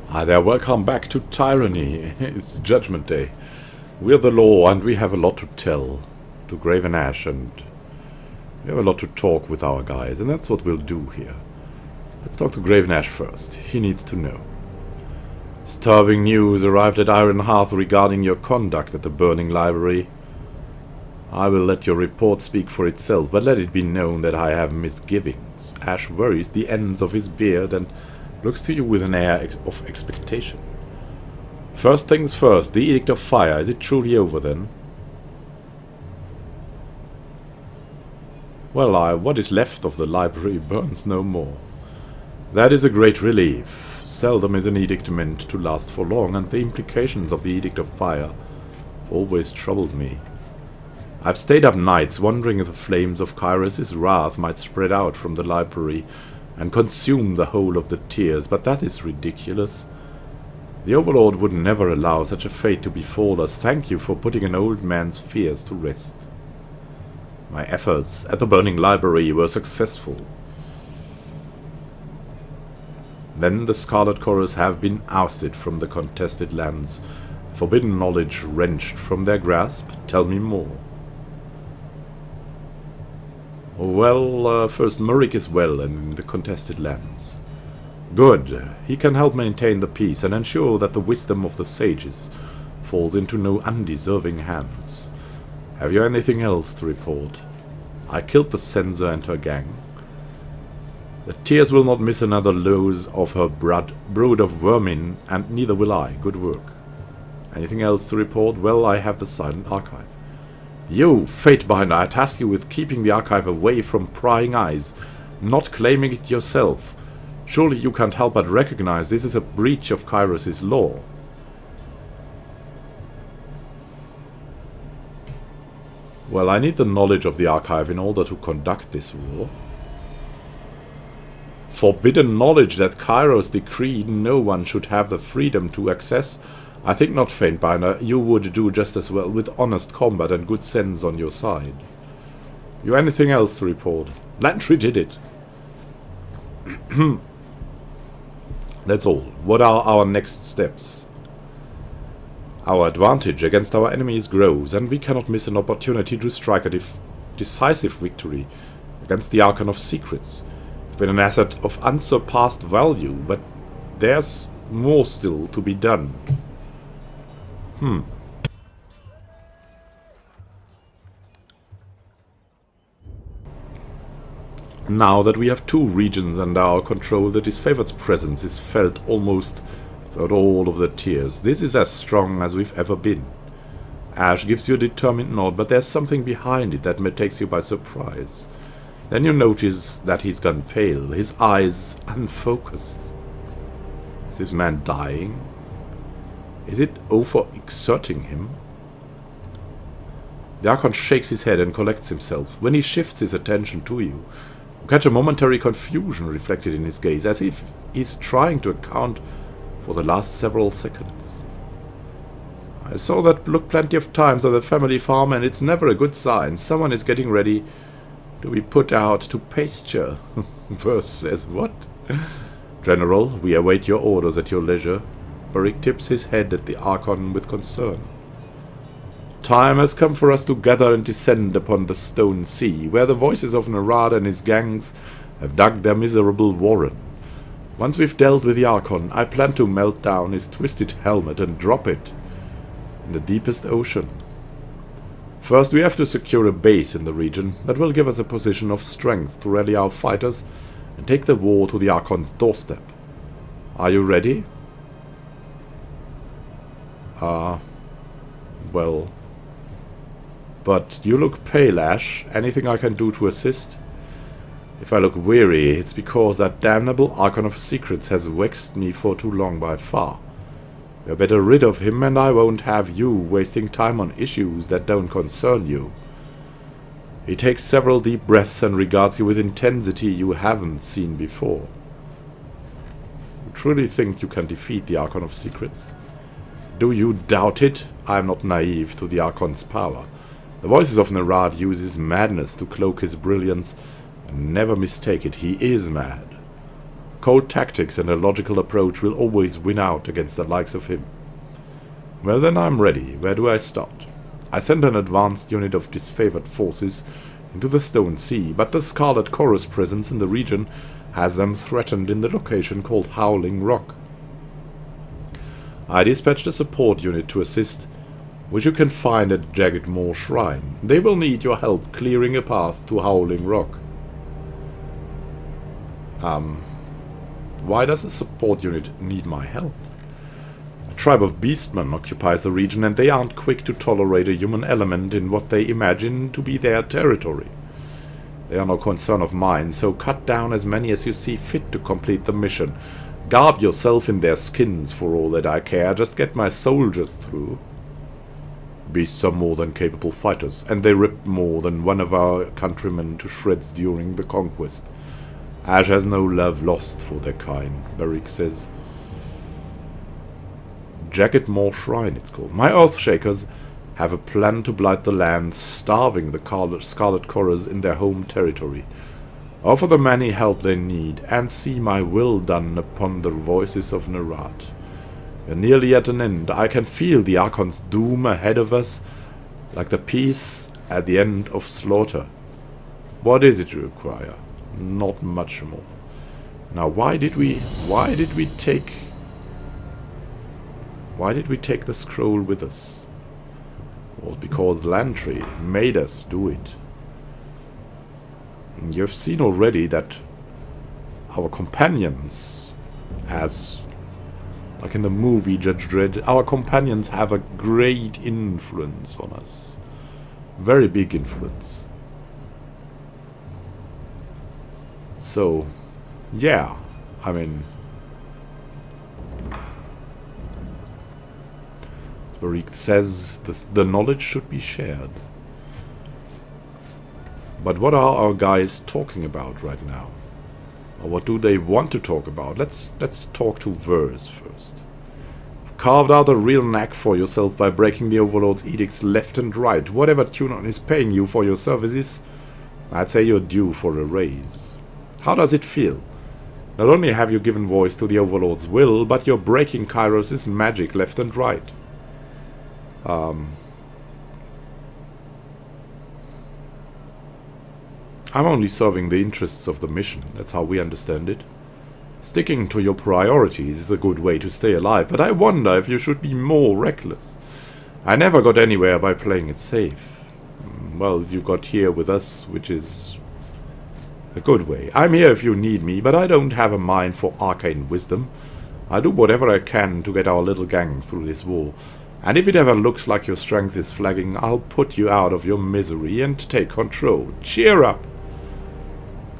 Hi there, welcome back to Tyranny. It's Judgment Day. We're the law and we have a lot to tell to Graven Ash, and we have a lot to talk with our guys, and that's what we'll do here. Let's talk to Graven Ash first. He needs to know. Disturbing news arrived at Iron Hearth regarding your conduct at the burning library. I will let your report speak for itself, but let it be known that I have misgivings. Ash worries the ends of his beard and looks to you with an air of expectation. First things first, the Edict of Fire, is it truly over then? Well, what is left of the library burns no more. That is a great relief. Seldom is an edict meant to last for long, and the implications of the Edict of Fire have always troubled me. I've stayed up nights wondering if the flames of Kyros' wrath might spread out from the library and consume the whole of the tiers, but that is ridiculous. The Overlord would never allow such a fate to befall us. Thank you for putting an old man's fears to rest. My efforts at the burning library were successful. Then the Scarlet Chorus have been ousted from the contested lands, forbidden knowledge wrenched from their grasp. Tell me more. Well, first, Murik is well in the contested lands. Good. He can help maintain the peace and ensure that the wisdom of the sages falls into no undeserving hands. Have you anything else to report? I killed the censor and her gang. The Tears will not miss another dose of her brood of vermin, and neither will I. Good work. Anything else to report? Well, I have the Silent Archive. You, Fatebinder, I task you with keeping the archive away from prying eyes, not claiming it yourself. Surely you can't help but recognize this is a breach of Kyros' law. Well, I need the knowledge of the archive in order to conduct this war. Forbidden knowledge that Kyros decreed no one should have the freedom to access. I think not, Fatebinder. You would do just as well with honest combat and good sense on your side. You anything else to report? Lantry did it. That's all. What are our next steps? Our advantage against our enemies grows, and we cannot miss an opportunity to strike a decisive victory against the Archon of Secrets. It's been an asset of unsurpassed value, but there's more still to be done. Now that we have two regions under our control, the disfavored's presence is felt almost throughout all of the tiers. This is as strong as we've ever been. Ash gives you a determined nod, but there's something behind it that takes you by surprise. Then you notice that he's gone pale, his eyes unfocused. Is this man dying? Is it overexerting him? The Archon shakes his head and collects himself. When he shifts his attention to you, you catch a momentary confusion reflected in his gaze, as if he's trying to account for the last several seconds. I saw that look plenty of times at the family farm, and it's never a good sign. Someone is getting ready to be put out to pasture. Verse says what? General, we await your orders at your leisure. Barik tips his head at the Archon with concern. Time has come for us to gather and descend upon the Stone Sea, where the voices of Narad and his gangs have dug their miserable warren. Once we've dealt with the Archon, I plan to melt down his twisted helmet and drop it in the deepest ocean. First, we have to secure a base in the region that will give us a position of strength to rally our fighters and take the war to the Archon's doorstep. Are you ready? Well. But you look pale, Ash. Anything I can do to assist? If I look weary, it's because that damnable Archon of Secrets has vexed me for too long by far. You're better rid of him, and I won't have you wasting time on issues that don't concern you. He takes several deep breaths and regards you with intensity you haven't seen before. You truly think you can defeat the Archon of Secrets? Do you doubt it? I am not naive to the Archon's power. The voices of Narad uses madness to cloak his brilliance, and never mistake it, he is mad. Cold tactics and a logical approach will always win out against the likes of him. Well then, I'm ready. Where do I start? I send an advanced unit of disfavored forces into the Stone Sea, but the Scarlet Chorus presence in the region has them threatened in the location called Howling Rock. I dispatched a support unit to assist, which you can find at Jagged Moor Shrine. They will need your help clearing a path to Howling Rock. Why does a support unit need my help? A tribe of beastmen occupies the region, and they aren't quick to tolerate a human element in what they imagine to be their territory. They are no concern of mine, so cut down as many as you see fit to complete the mission. Garb yourself in their skins for all that I care, just get my soldiers through. Beasts are more than capable fighters, and they ripped more than one of our countrymen to shreds during the conquest. Ash has no love lost for their kind, Barik says. Jagged Moor Shrine, it's called. My Earthshakers have a plan to blight the land, starving the Scarlet Chorus in their home territory. Offer them any help they need, and see my will done upon the voices of Nerat. We're nearly at an end. I can feel the Archon's doom ahead of us, like the peace at the end of slaughter. What is it you require? Not much more. Now, why did we take the scroll with us? It was because Lantry made us do it. You've seen already that our companions, as like in the movie Judge Dredd, our companions have a great influence on us. Very big influence. So, yeah, I mean, Barik says the knowledge should be shared. But what are our guys talking about right now? Or what do they want to talk about? Let's talk to Verse first. Carved out a real knack for yourself by breaking the Overlord's edicts left and right. Whatever Tunon is paying you for your services, I'd say you're due for a raise. How does it feel? Not only have you given voice to the Overlord's will, but you're breaking Kyros' magic left and right. I'm only serving the interests of the mission. That's how we understand it. Sticking to your priorities is a good way to stay alive, but I wonder if you should be more reckless. I never got anywhere by playing it safe. Well, you got here with us, which is a good way. I'm here if you need me, but I don't have a mind for arcane wisdom. I'll do whatever I can to get our little gang through this war. And if it ever looks like your strength is flagging, I'll put you out of your misery and take control. Cheer up!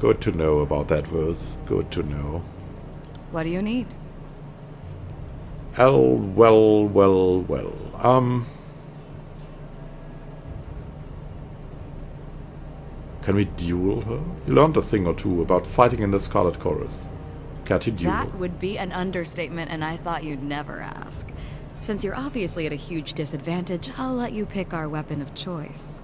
Good to know about that, Verse. Good to know. What do you need? Well. Can we duel her? You learned a thing or two about fighting in the Scarlet Chorus. Can't you duel? That would be an understatement, and I thought you'd never ask. Since you're obviously at a huge disadvantage, I'll let you pick our weapon of choice.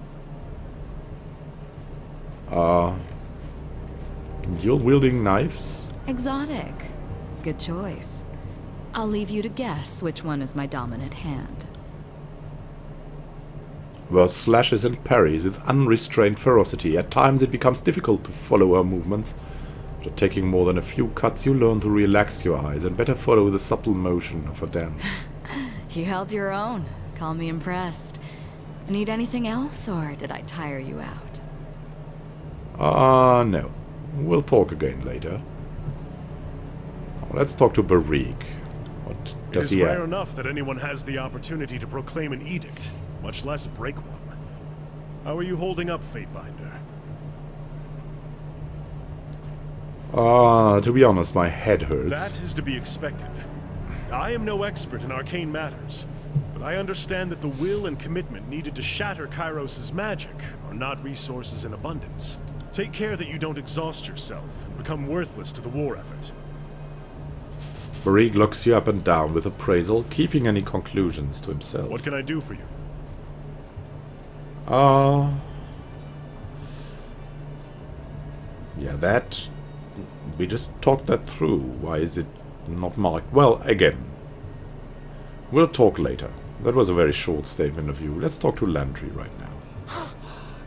Dual-wielding knives? Exotic. Good choice. I'll leave you to guess which one is my dominant hand. Verse slashes and parries with unrestrained ferocity. At times it becomes difficult to follow her movements. After taking more than a few cuts, you learn to relax your eyes and better follow the subtle motion of her dance. You held your own. Call me impressed. Need anything else, or did I tire you out? No. We'll talk again later. Now, let's talk to Barik. What does he have? It is rare enough that anyone has the opportunity to proclaim an edict, much less break one. How are you holding up, Fatebinder? To be honest, my head hurts. That is to be expected. I am no expert in arcane matters, but I understand that the will and commitment needed to shatter Kyros' magic are not resources in abundance. Take care that you don't exhaust yourself and become worthless to the war effort. Barik looks you up and down with appraisal, keeping any conclusions to himself. What can I do for you? Yeah, that We just talked that through. Why is it not marked? Well, again, we'll talk later. That was a very short statement of you. Let's talk to Landry right now.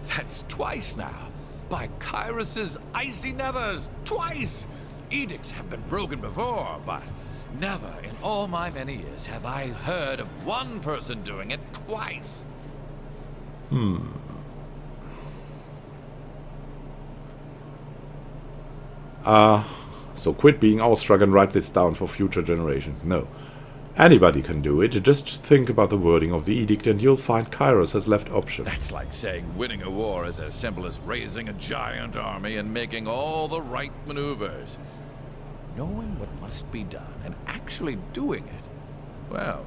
That's twice now. By Kyros' icy nethers, twice! Edicts have been broken before, but never in all my many years have I heard of one person doing it twice. So quit being awestruck and write this down for future generations. No. Anybody can do it. Just think about the wording of the edict and you'll find Kyros has left options. That's like saying winning a war is as simple as raising a giant army and making all the right maneuvers. Knowing what must be done and actually doing it, well,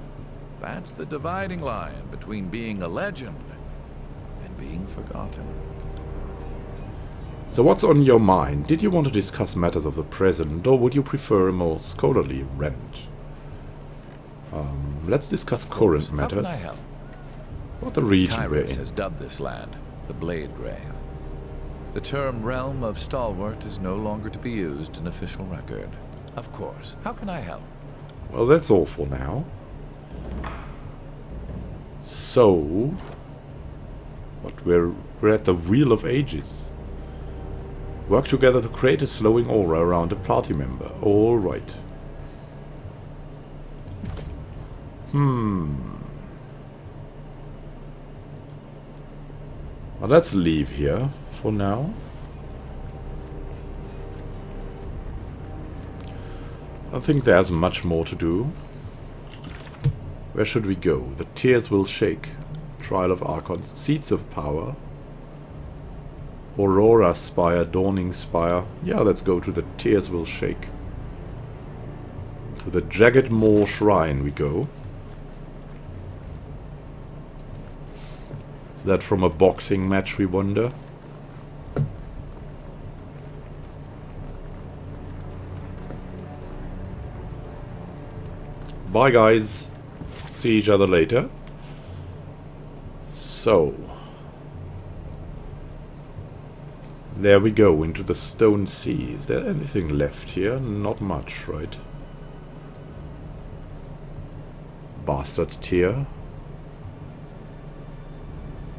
that's the dividing line between being a legend and being forgotten. So what's on your mind? Did you want to discuss matters of the present, or would you prefer a more scholarly rant? Let's discuss current matters. How can I help? What the region we're Kyros in. has dubbed this land the Blade Grave. The term Realm of Stalwart is no longer to be used in official record. Of course. How can I help? Well, that's all for now. So, what we're at the Wheel of Ages. Work together to create a slowing aura around a party member. All right. Well, let's leave here for now. I think there's much more to do. Where should we go? The Tears Will Shake. Trial of Archons. Seats of Power. Aurora Spire. Dawning Spire. Yeah, let's go to the Tears Will Shake. To the Jagged Maw Shrine we go. Is that from a boxing match, we wonder? Bye, guys. See each other later. So, there we go, into the Stone Sea. Is there anything left here? Not much, right? Bastard Tier.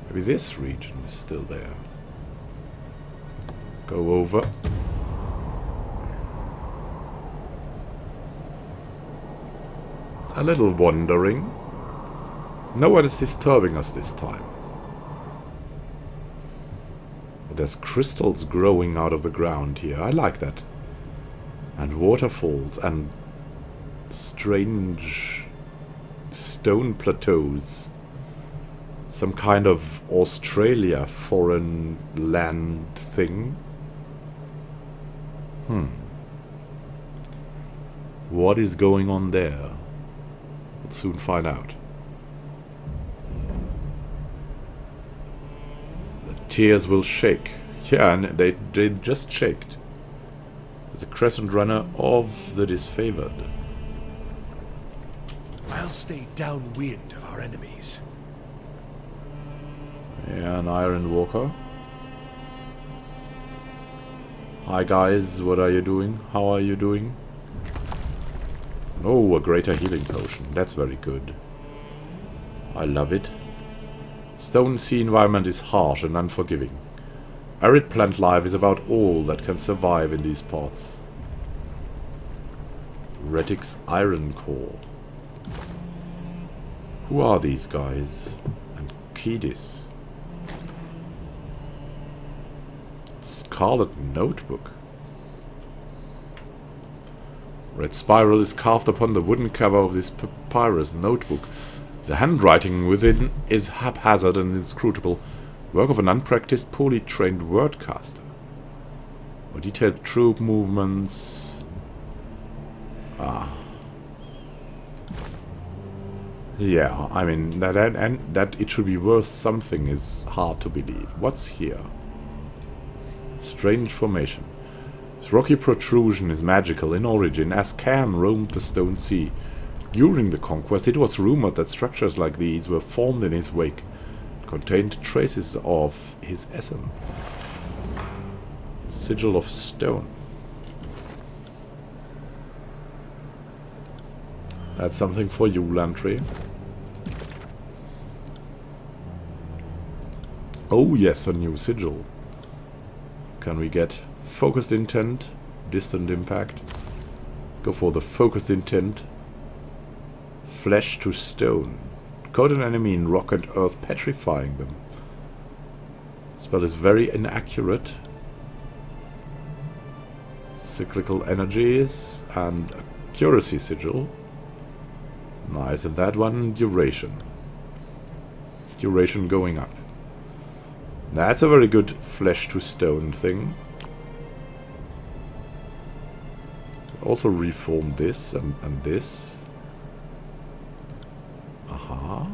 Maybe this region is still there. Go over. A little wandering. No one is disturbing us this time. There's crystals growing out of the ground here. I like that. And waterfalls and strange stone plateaus. Some kind of Australia foreign land thing. What is going on there? We'll soon find out. The Tears Will Shake. Yeah, and they just shaked. As a crescent runner of the disfavored. I'll stay downwind of our enemies. Yeah, an Iron Walker. Hi guys, what are you doing? How are you doing? Oh, a greater healing potion. That's very good. I love it. Stone Sea environment is harsh and unforgiving. Arid plant life is about all that can survive in these parts. Retic's Iron Core. Who are these guys? And Kedis. Scarlet Notebook. Red spiral is carved upon the wooden cover of this papyrus notebook. The handwriting within is haphazard and inscrutable, work of an unpracticed, poorly trained wordcaster. More detailed troop movements. Yeah, I mean, that it should be worth something is hard to believe. What's here? Strange formation. This rocky protrusion is magical in origin, as Khan roamed the Stone Sea. During the conquest, it was rumored that structures like these were formed in his wake, contained traces of his essence. Sigil of Stone. That's something for you, Lantry. Oh yes, a new sigil. Can we get focused intent, distant impact? Let's go for the focused intent. Flesh to stone. Coat an enemy in rock and earth, petrifying them. Spell is very inaccurate. Cyclical energies and accuracy sigil. Nice, and that one, duration. Duration going up. That's a very good flesh to stone thing. Also reform this and this. Aha.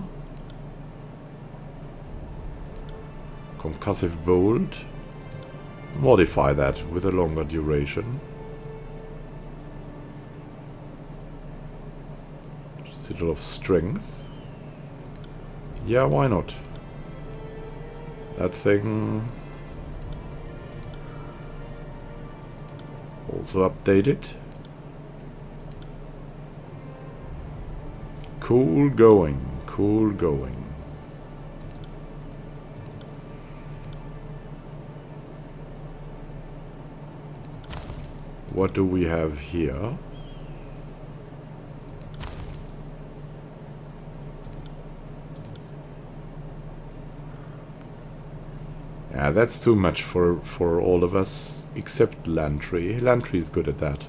Concussive bolt. Modify that with a longer duration. Sigil of strength. Yeah, why not? That thing also updated. Cool going, cool going. What do we have here? Yeah, that's too much for all of us, except Lantry. Lantry is good at that.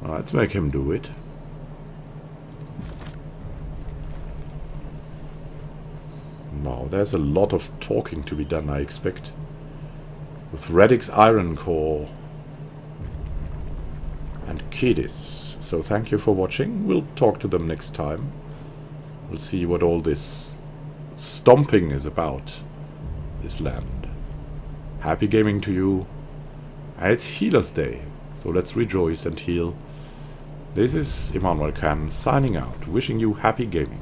Let's make him do it. Wow, there's a lot of talking to be done, I expect. With Radix Iron Core and Kedis. So thank you for watching. We'll talk to them next time. We'll see what all this stomping is about. This land. Happy gaming to you. And it's Healer's Day, so let's rejoice and heal. This is Immanuel signing out, wishing you happy gaming.